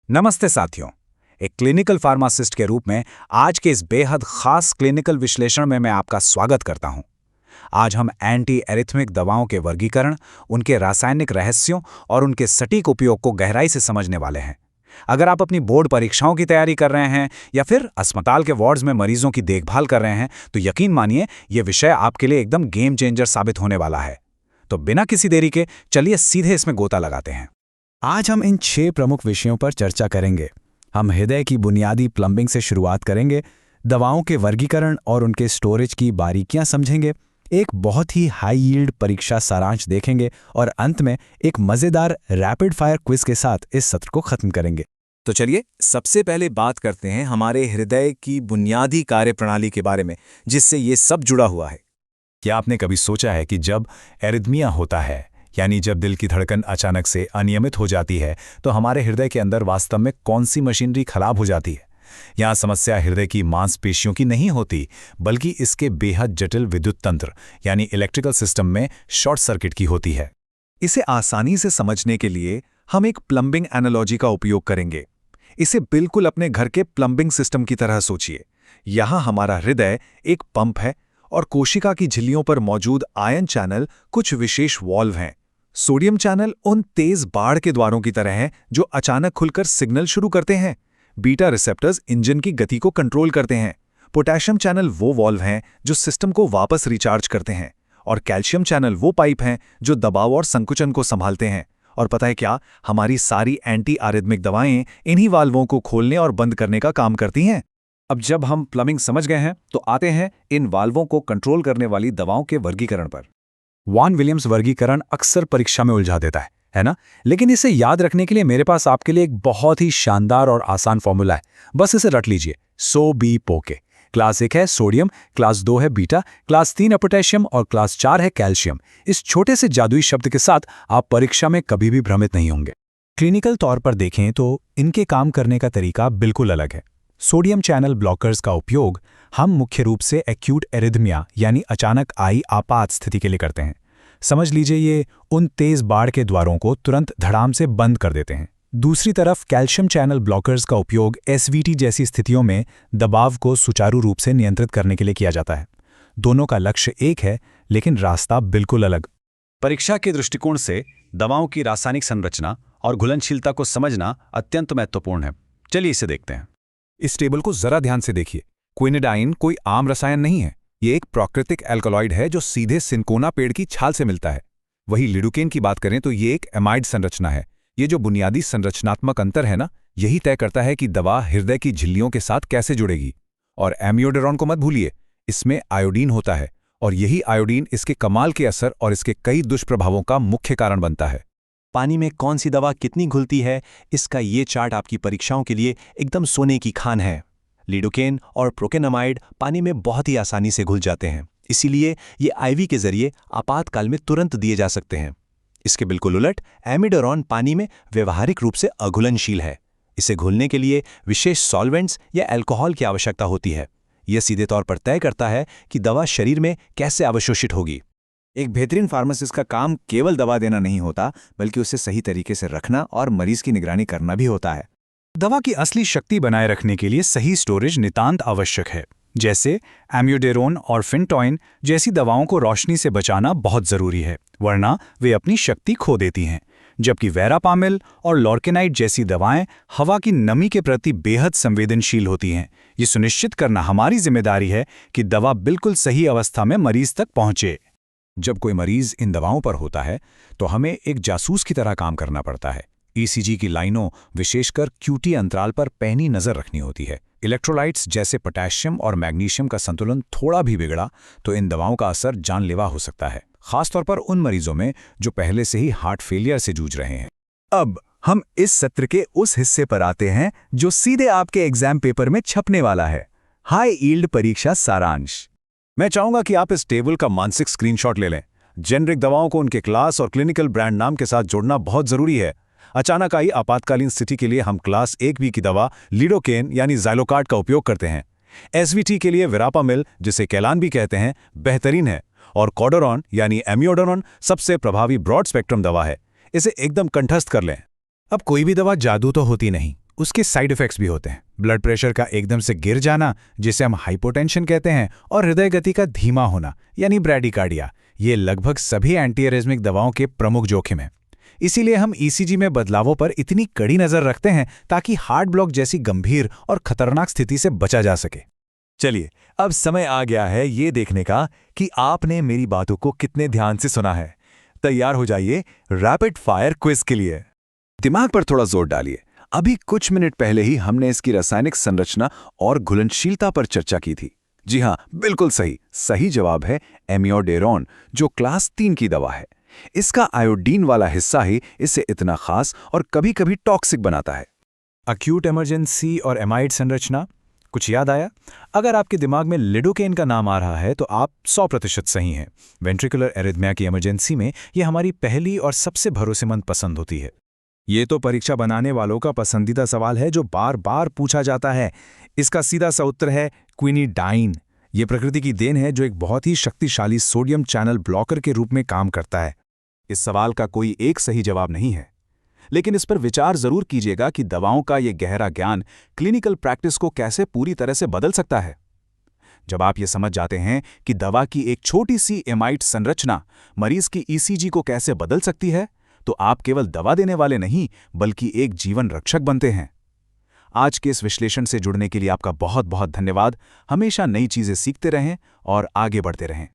नमस्ते साथियों। एक क्लिनिकल फार्मासिस्ट के रूप में आज के इस बेहद खास क्लिनिकल विश्लेषण में मैं आपका स्वागत करता हूं। आज हम एंटी एरिथमिक दवाओं के वर्गीकरण, उनके रासायनिक रहस्यों और उनके सटीक उपयोग को गहराई से समझने वाले हैं। अगर आप अपनी बोर्ड परीक्षाओं की तैयारी कर रहे हैं या फिर अस्पताल के वार्ड्स में मरीजों की देखभाल कर रहे हैं, तो यकीन मानिए ये विषय आपके लिए एकदम गेम चेंजर साबित होने वाला है। तो बिना किसी देरी के चलिए सीधे इसमें गोता लगाते हैं। आज हम इन 6 प्रमुख विषयों पर चर्चा करेंगे। हम हृदय की बुनियादी प्लम्बिंग से शुरुआत करेंगे, दवाओं के वर्गीकरण और उनके स्टोरेज की बारीकियां समझेंगे, एक बहुत ही हाई यील्ड परीक्षा सारांश देखेंगे और अंत में एक मजेदार रैपिड फायर क्विज के साथ इस सत्र को खत्म करेंगे। तो चलिए सबसे पहले बात करते हैं हमारे हृदय की बुनियादी कार्यप्रणाली के बारे में, जिससे ये सब जुड़ा हुआ है। क्या आपने कभी सोचा है कि जब एरिथमिया होता है, यानी जब दिल की धड़कन अचानक से अनियमित हो जाती है, तो हमारे हृदय के अंदर वास्तव में कौन सी मशीनरी खराब हो जाती है? यहाँ समस्या हृदय की मांसपेशियों की नहीं होती, बल्कि इसके बेहद जटिल विद्युत तंत्र यानी इलेक्ट्रिकल सिस्टम में शॉर्ट सर्किट की होती है। इसे आसानी से समझने के लिए हम एक प्लम्बिंग एनालॉजी का उपयोग करेंगे। इसे बिल्कुल अपने घर के प्लम्बिंग सिस्टम की तरह सोचिए। यहाँ हमारा हृदय एक पंप है और कोशिका की झिल्लियों पर मौजूद आयन चैनल कुछ विशेष वॉल्व हैं। सोडियम चैनल उन तेज बाढ़ के द्वारों की तरह हैं जो अचानक खुलकर सिग्नल शुरू करते हैं। बीटा रिसेप्टर्स इंजन की गति को कंट्रोल करते हैं। पोटेशियम चैनल वो वॉल्व हैं जो सिस्टम को वापस रिचार्ज करते हैं। और कैल्शियम चैनल वो पाइप हैं जो दबाव और संकुचन को संभालते हैं। और पता है क्या, हमारी सारी एंटी आरिथमिक दवाएं इन्हीं वाल्वों को खोलने और बंद करने का काम करती हैं। अब जब हम प्लम्बिंग समझ गए हैं, तो आते हैं इन वाल्वों को कंट्रोल करने वाली दवाओं के वर्गीकरण पर। वॉन विलियम्स वर्गीकरण अक्सर परीक्षा में उलझा देता है ना? लेकिन इसे याद रखने के लिए मेरे पास आपके लिए एक बहुत ही शानदार और आसान फॉर्मूला है। बस इसे रट लीजिए, सो बी पोके। क्लास 1 है सोडियम, क्लास 2 है बीटा, क्लास 3 है पोटेशियम और क्लास 4 है कैल्शियम। इस छोटे से जादुई शब्द के साथ आप परीक्षा में कभी भी भ्रमित नहीं होंगे। क्लिनिकल तौर पर देखें तो इनके काम करने का तरीका बिल्कुल अलग है। सोडियम चैनल ब्लॉकर्स का उपयोग हम मुख्य रूप से एक्यूट एरिथमिया यानी अचानक आई आपात स्थिति के लिए करते हैं। समझ लीजिए ये उन तेज बाढ़ के द्वारों को तुरंत धड़ाम से बंद कर देते हैं। दूसरी तरफ कैल्शियम चैनल ब्लॉकर्स का उपयोग एसवीटी जैसी स्थितियों में दबाव को सुचारू रूप से नियंत्रित करने के लिए किया जाता है। दोनों का लक्ष्य एक है, लेकिन रास्ता बिल्कुल अलग। परीक्षा के दृष्टिकोण से दवाओं की रासायनिक संरचना और घुलनशीलता को समझना अत्यंत महत्वपूर्ण है। चलिए इसे देखते हैं। इस टेबल को जरा ध्यान से देखिए। क्विनिडाइन कोई आम रसायन नहीं है। ये एक प्राकृतिक एल्कलॉइड है जो सीधे सिनकोना पेड़ की छाल से मिलता है। वही लिडोकेन की बात करें तो ये एक एमाइड संरचना है। ये जो बुनियादी संरचनात्मक अंतर है ना, यही तय करता है कि दवा हृदय की झिल्लियों के साथ कैसे जुड़ेगी। और एमियोडेरोन को मत भूलिए, इसमें आयोडीन होता है और यही आयोडीन इसके कमाल के असर और इसके कई दुष्प्रभावों का मुख्य कारण बनता है। पानी में कौन सी दवा कितनी घुलती है, इसका ये चार्ट आपकी परीक्षाओं के लिए एकदम सोने की खान है। लिडोकेन और प्रोकेनामाइड पानी में बहुत ही आसानी से घुल जाते हैं, इसीलिए ये आईवी के जरिए आपातकाल में तुरंत दिए जा सकते हैं। इसके बिल्कुल उलट एमिडोरॉन पानी में व्यवहारिक रूप से अघुलनशील है। इसे घुलने के लिए विशेष सॉल्वेंट्स या अल्कोहल की आवश्यकता होती है। यह सीधे तौर पर तय करता है कि दवा शरीर में कैसे अवशोषित होगी। एक बेहतरीन फार्मासिस्ट का काम केवल दवा देना नहीं होता, बल्कि उसे सही तरीके से रखना और मरीज की निगरानी करना भी होता है। दवा की असली शक्ति बनाए रखने के लिए सही स्टोरेज नितांत आवश्यक है। जैसे एम्यूडेरोन और फिनटॉइन जैसी दवाओं को रोशनी से बचाना बहुत जरूरी है, वरना वे अपनी शक्ति खो देती हैं। जबकि वेरापामिल और लॉर्केनाइड जैसी दवाएं हवा की नमी के प्रति बेहद संवेदनशील होती हैं। ये सुनिश्चित करना हमारी जिम्मेदारी है कि दवा बिल्कुल सही अवस्था में मरीज तक पहुंचे। जब कोई मरीज इन दवाओं पर होता है तो हमें एक जासूस की तरह काम करना पड़ता है। ईसीजी की लाइनों, विशेषकर क्यूटी अंतराल पर पैनी नजर रखनी होती है। इलेक्ट्रोलाइट्स जैसे पोटेशियम और मैग्नीशियम का संतुलन थोड़ा भी बिगड़ा तो इन दवाओं का असर जानलेवा हो सकता है, खासतौर पर उन मरीजों में जो पहले से ही हार्ट फेलियर से जूझ रहे हैं। अब हम इस सत्र के उस हिस्से पर आते हैं जो सीधे आपके एग्जाम पेपर में छपने वाला है, हाई यील्ड परीक्षा सारांश। मैं चाहूंगा कि आप इस टेबल का मानसिक स्क्रीनशॉट ले लें। जेनरिक दवाओं को उनके क्लास और क्लिनिकल ब्रांड नाम के साथ जोड़ना बहुत जरूरी है। अचानक आई आपातकालीन स्थिति के लिए हम क्लास 1B की दवा लिडोकेन यानी ज़ाइलोकार्ट का उपयोग करते हैं। एसवीटी के लिए वेरापामिल, जिसे कैलान भी कहते हैं, बेहतरीन है। और कॉडोरॉन यानी एमियोडोरॉन सबसे प्रभावी ब्रॉड स्पेक्ट्रम दवा है। इसे एकदम कंठस्थ कर लें। अब कोई भी दवा जादू तो होती नहीं, उसके साइड इफ़ेक्ट्स भी होते हैं। ब्लड प्रेशर का एकदम से गिर जाना, जिसे हम हाइपोटेंशन कहते हैं, और हृदय गति का धीमा होना यानी ब्रैडिकार्डिया, ये लगभग सभी एंटीएरिज्मिक दवाओं के प्रमुख जोखिम हैं। इसीलिए हम ईसीजी में बदलावों पर इतनी कड़ी नज़र रखते हैं ताकि हार्ट ब्लॉक जैसी गंभीर और खतरनाक स्थिति से बचा जा सके। चलिए, अब समय आ गया है ये देखने का कि आपने मेरी बातों को कितने ध्यान से सुना है। तैयार हो जाइए रैपिड फायर क्विज के लिए। दिमाग पर थोड़ा जोर डालिए। अभी कुछ मिनट पहले ही हमने इसकी रासायनिक संरचना और घुलनशीलता पर चर्चा की थी। जी हाँ, बिल्कुल सही। सही जवाब है एमियोडेरोन, जो क्लास 3 की दवा है। इसका आयोडीन वाला हिस्सा ही इसे इतना खास और कभी-कभी टॉक्सिक बनाता है। अक्यूट इमरजेंसी और एमाइड संरचना, कुछ याद आया? अगर आपके दिमाग में लिडोकेन का नाम आ रहा है तो आप 100% सही हैं। वेंट्रिकुलर एरिथमिया की इमरजेंसी में यह हमारी पहली और सबसे भरोसेमंद पसंद होती है। ये तो परीक्षा बनाने वालों का पसंदीदा सवाल है जो बार बार पूछा जाता है। इसका सीधा सा उत्तर है क्विनिडाइन। ये प्रकृति की देन है जो एक बहुत ही शक्तिशाली सोडियम चैनल ब्लॉकर के रूप में काम करता है। इस सवाल का कोई एक सही जवाब नहीं है, लेकिन इस पर विचार जरूर कीजिएगा कि दवाओं का ये गहरा ज्ञान क्लिनिकल प्रैक्टिस को कैसे पूरी तरह से बदल सकता है। जब आप ये समझ जाते हैं कि दवा की एक छोटी सी एमाइड संरचना मरीज की ईसीजी को कैसे बदल सकती है, तो आप केवल दवा देने वाले नहीं बल्कि एक जीवन रक्षक बनते हैं। आज के इस विश्लेषण से जुड़ने के लिए आपका बहुत बहुत धन्यवाद। हमेशा नई चीजें सीखते रहें और आगे बढ़ते रहें।